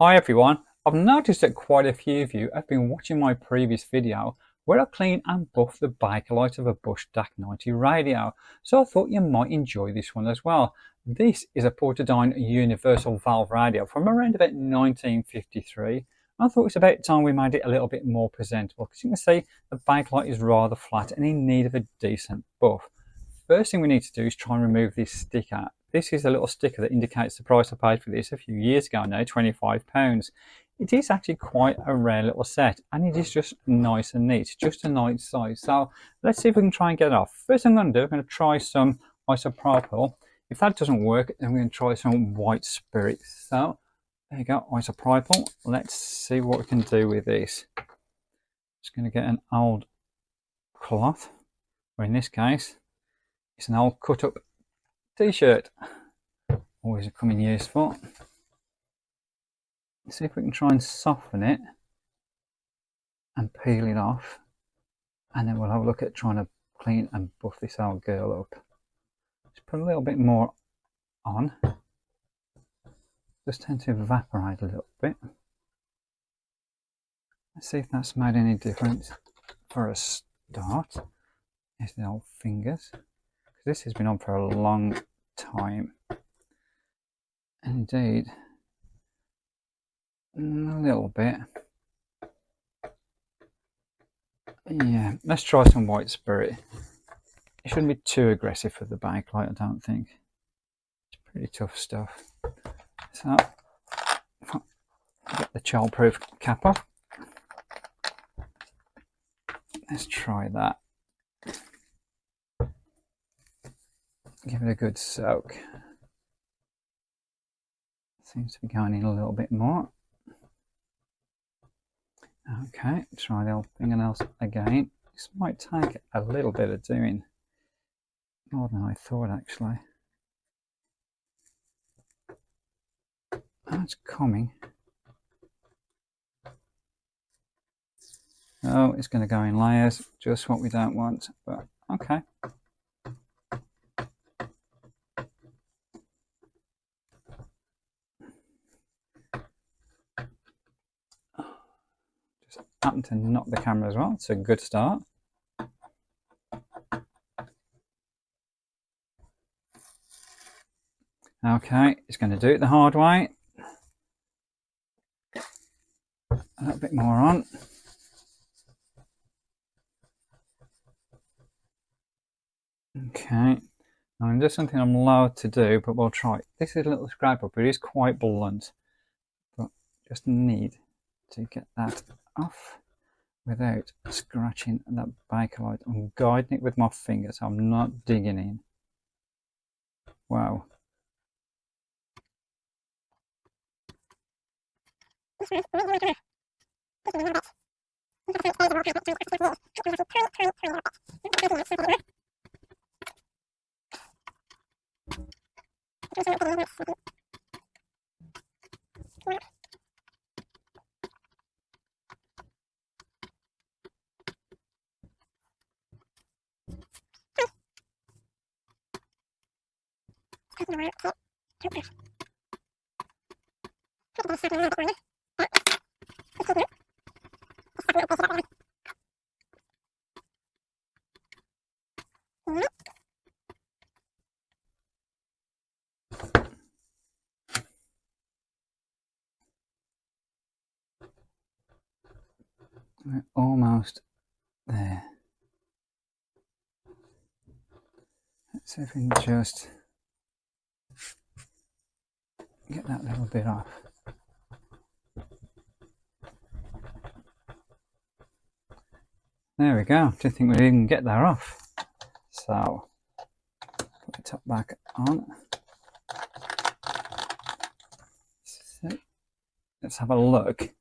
Hi everyone, I've noticed that quite a few of you have been watching my previous video where I clean and buff the Bakelite of a Bush DAC90 radio, so I thought you might enjoy this one as well. This is a Portadyne universal valve radio from around about 1953. I thought it's about time we made it a little bit more presentable because you can see the Bakelite is rather flat and in need of a decent buff. First thing we need to do is try and remove this sticker. This is a little sticker that indicates the price I paid for this a few years ago now, £25. It is actually quite a rare little set and it is just nice and neat, just a nice size. So let's see if we can try and get it off. First thing I'm going to do, I'm going to try some isopropyl. If that doesn't work, then we're going to try some white spirit. So there you go, isopropyl. Let's see what we can do with this. Just going to get an old cloth, or in this case, it's an old cut up t-shirt. Always coming useful. Let's see if we can try and soften it and peel it off. And then we'll have a look at trying to clean and buff this old girl up. Just put a little bit more on. Just tend to evaporate a little bit. Let's see if that's made any difference for a start. There's the old fingers. This has been on for a long time. Indeed, a little bit. Yeah, let's try some white spirit. It shouldn't be too aggressive for the Bakelite, I don't think. It's pretty tough stuff. So, get the childproof cap off. Let's try that. Give it a good soak. Seems to be going in a little bit more. Okay, try the old fingernails again. This might take a little bit of doing. More than I thought, actually. That's coming. Oh, it's going to go in layers. Just what we don't want, but okay. Just happen to knock the camera as well. It's a good start. Okay, it's going to do it the hard way. A little bit more on. Okay, now there's something I'm allowed to do, but we'll try. This is a little scraper, but it is quite blunt. But just need to get that off without scratching that Bakelite. I'm guiding it with my finger, so I'm not digging in. Wow. We're almost there. Let's see if we can just get that little bit off. There we go. Didn't think we'd even get that off. So, put the top back on. So, let's have a look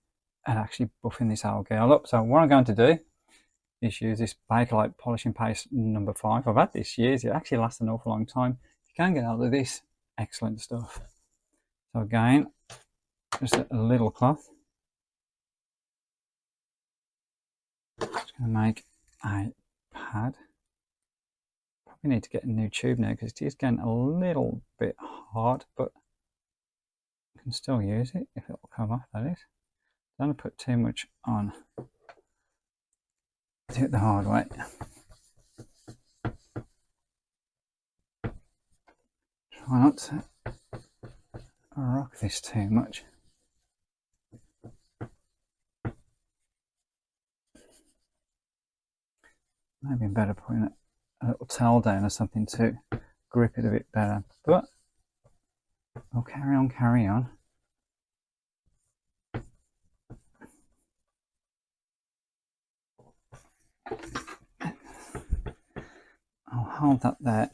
at actually buffing this old girl up. So what I'm going to do is use this Bakelite polishing paste number 5. I've had this years. It actually lasts an awful long time. If you can get out of this, excellent stuff. So again, just a little cloth. Just going to make a pad. Probably need to get a new tube now because it is getting a little bit hard, but can still use it if it will come off, that is. Don't put too much on. Do it the hard way. Try not to rock this too much. Maybe better putting a little towel down or something to grip it a bit better. But we'll carry on, carry on. I'll hold that there.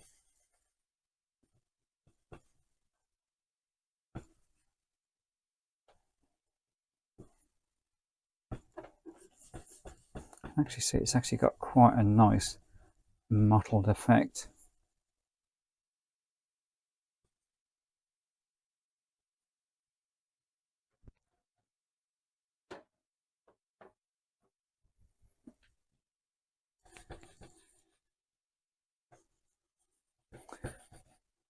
You can actually see it's actually got quite a nice mottled effect.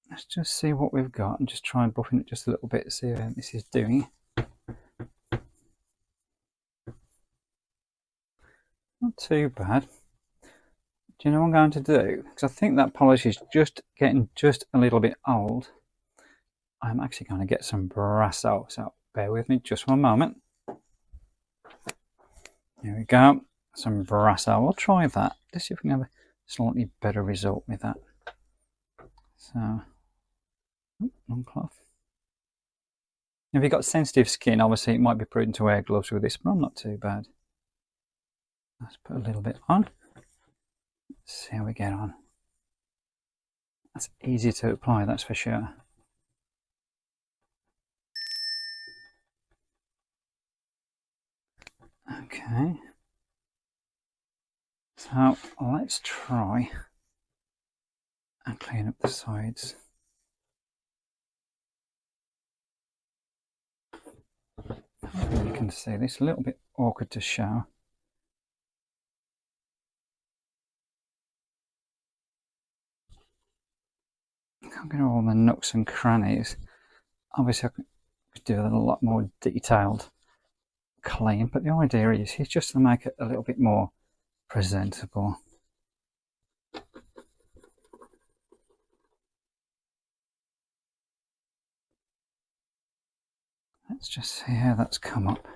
Let's just see what we've got and just try and buffing it just a little bit, see how this is doing. Not too bad. Do you know what I'm going to do? Because I think that polish is just getting just a little bit old. I'm actually going to get some brass out, so bear with me just one moment. Here we go, some brass out. We'll try that. Let's see if we can have a slightly better result with that. So, long cloth. If you've got sensitive skin, obviously it might be prudent to wear gloves with this, but I'm not too bad. Let's put a little bit on. Let's see how we get on. That's easy to apply, that's for sure. Okay. So let's try and clean up the sides. Hopefully you can see this, a little bit awkward to show. Can't get all the nooks and crannies. Obviously I could do a lot more detailed clean, but the idea is just to make it a little bit more presentable. Let's just see how that's come up.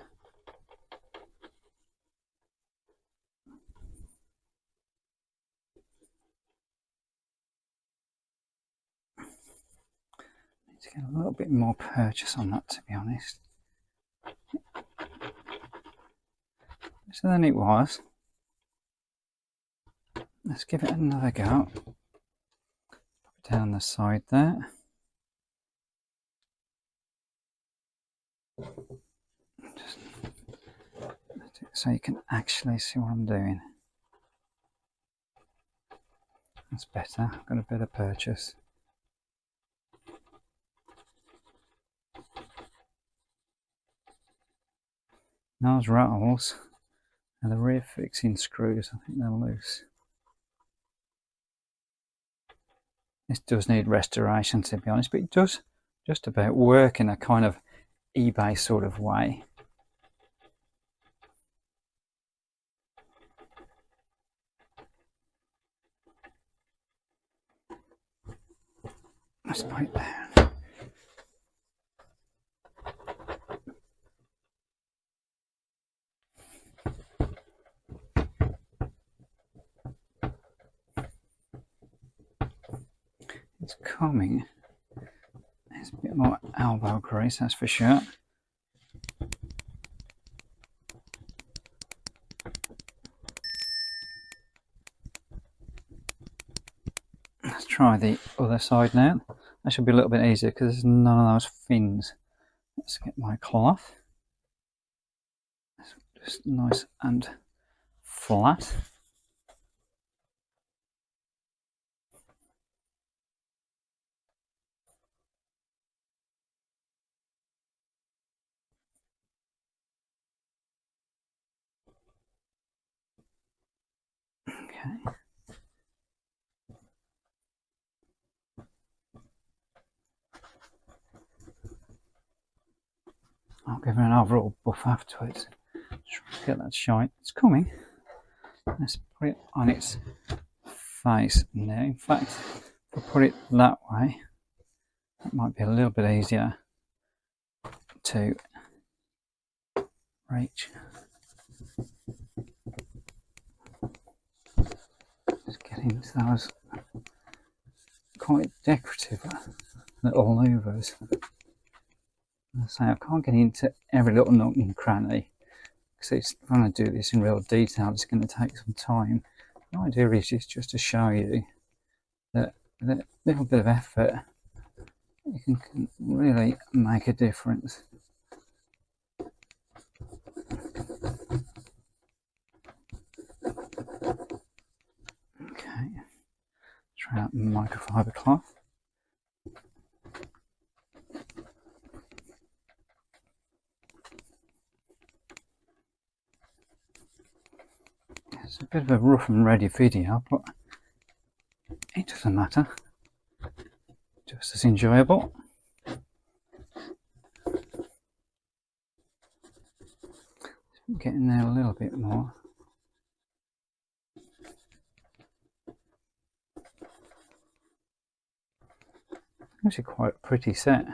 Need to get a little bit more purchase on that, to be honest. Better than it was. Let's give it another go. Put it down the side there. Just so you can actually see what I'm doing. That's better. I've got a better purchase. Those rattles and the rear fixing screws, I think they're loose. This does need restoration, to be honest, but it does just about work in a kind of eBay sort of way. Let's put it down. It's coming. There's a bit more elbow grease, that's for sure. Let's try the other side now. That should be a little bit easier because there's none of those fins. Let's get my cloth. Just nice and flat. Okay. I'll give it an overall buff afterwards. Try to get that shine. It's coming. Let's put it on its face now. In fact, if I put it that way, that might be a little bit easier to reach. Just get into those quite decorative little louvers. As I say, I can't get into every little nook and cranny because if I'm going to do this in real detail, it's going to take some time. The idea is just to show you that a little bit of effort you can really make a difference. Okay, try out microfiber cloth. It's a bit of a rough and ready video, but it doesn't matter. Just as enjoyable. Getting there a little bit more. Actually quite a pretty set.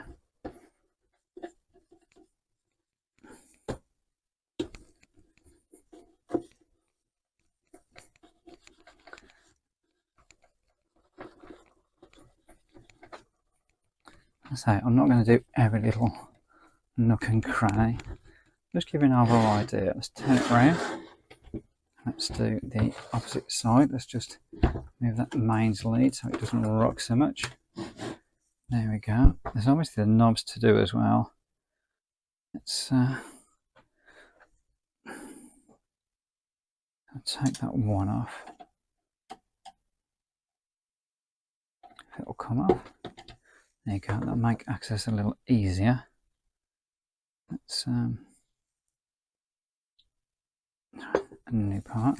I say, I'm not going to do every little nook and cranny. Just give you an overall idea. Let's turn it around. Let's do the opposite side. Let's just move that mains lead so it doesn't rock so much. There we go. There's obviously the knobs to do as well. Let's I'll take that one off. If it'll come off. There you go. That'll make access a little easier. Let's a new part.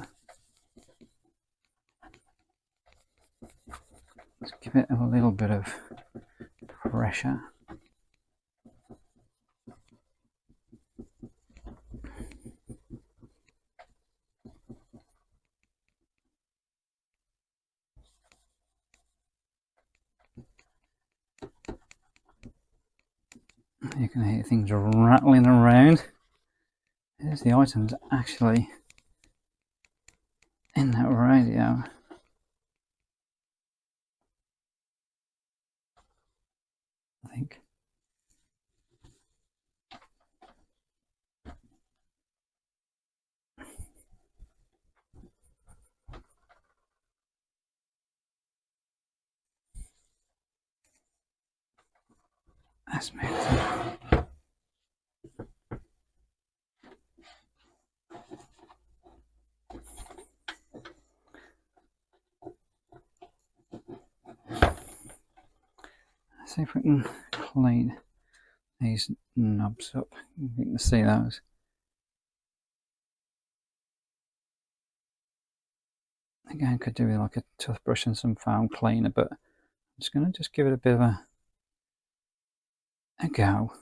Let's give it a little bit of pressure. You can hear things rattling around. There's the items actually in that radio. I think. Let's move it. Let's see if we can clean these knobs up. You can see those. Again, could do with like a toothbrush and some foam cleaner, but I'm just going to give it a bit of a go.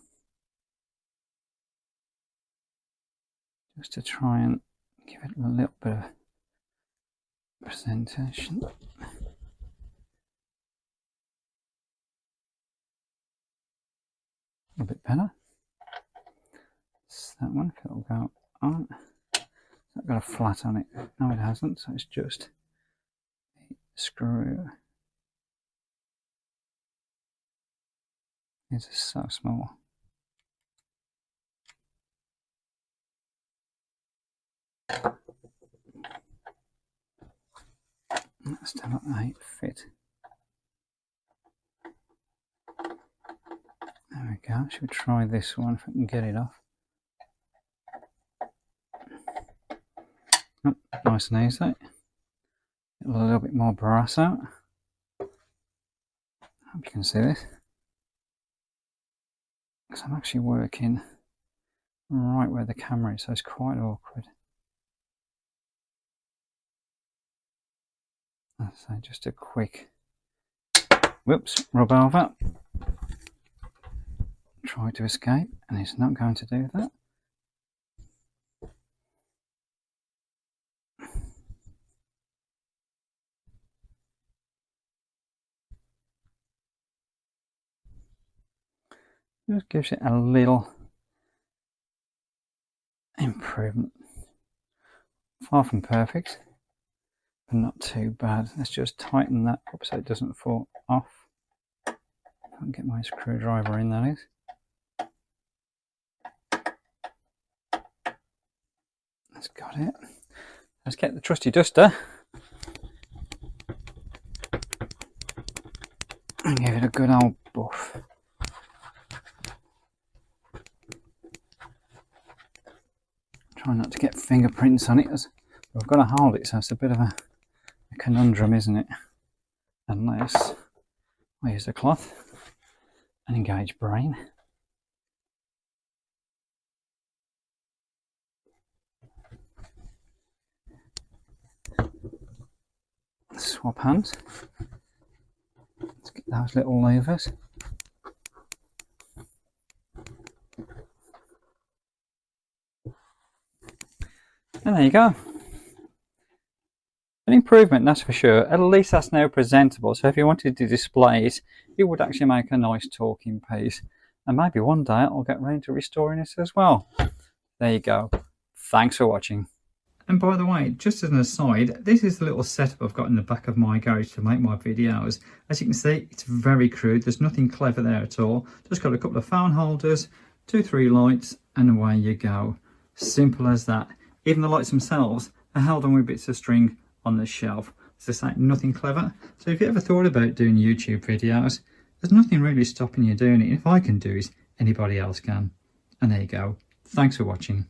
Just to try and give it a little bit of presentation. A little bit better. It's that one, if it'll go on. It's got a flat on it. No, it hasn't, so it's just a screw. These are so small. That's still a fit. There we go. Should we try this one if I can get it off? Oh, nice and easy. A little bit more brass out. Hope you can see this. Because I'm actually working right where the camera is, so it's quite awkward. So just a quick whoops, rub over. Try to escape, And it's not going to do that. Just gives it a little improvement. Far from perfect, but not too bad. Let's just tighten that up so it doesn't fall off. I can get my screwdriver in, that is. That's got it. Let's get the trusty duster and give it a good old buff. Try not to get fingerprints on it, as we've got to hold it, so it's a bit of a conundrum, isn't it? Unless I use a cloth and engage brain. Swap hands. Let's get those little levers. And there you go. An improvement, that's for sure. At least that's now presentable. So if you wanted to display it, it would actually make a nice talking piece. And maybe one day I'll get round to restoring it as well. There you go. Thanks for watching. And by the way, just as an aside, this is the little setup I've got in the back of my garage to make my videos. As you can see, it's very crude. There's nothing clever there at all. Just got a couple of phone holders, 2-3 lights, and away you go. Simple as that. Even the lights themselves are held on with bits of string on the shelf. As I say, nothing clever. So if you ever thought about doing YouTube videos, there's nothing really stopping you doing it. If I can do it, anybody else can. And there you go. Thanks for watching.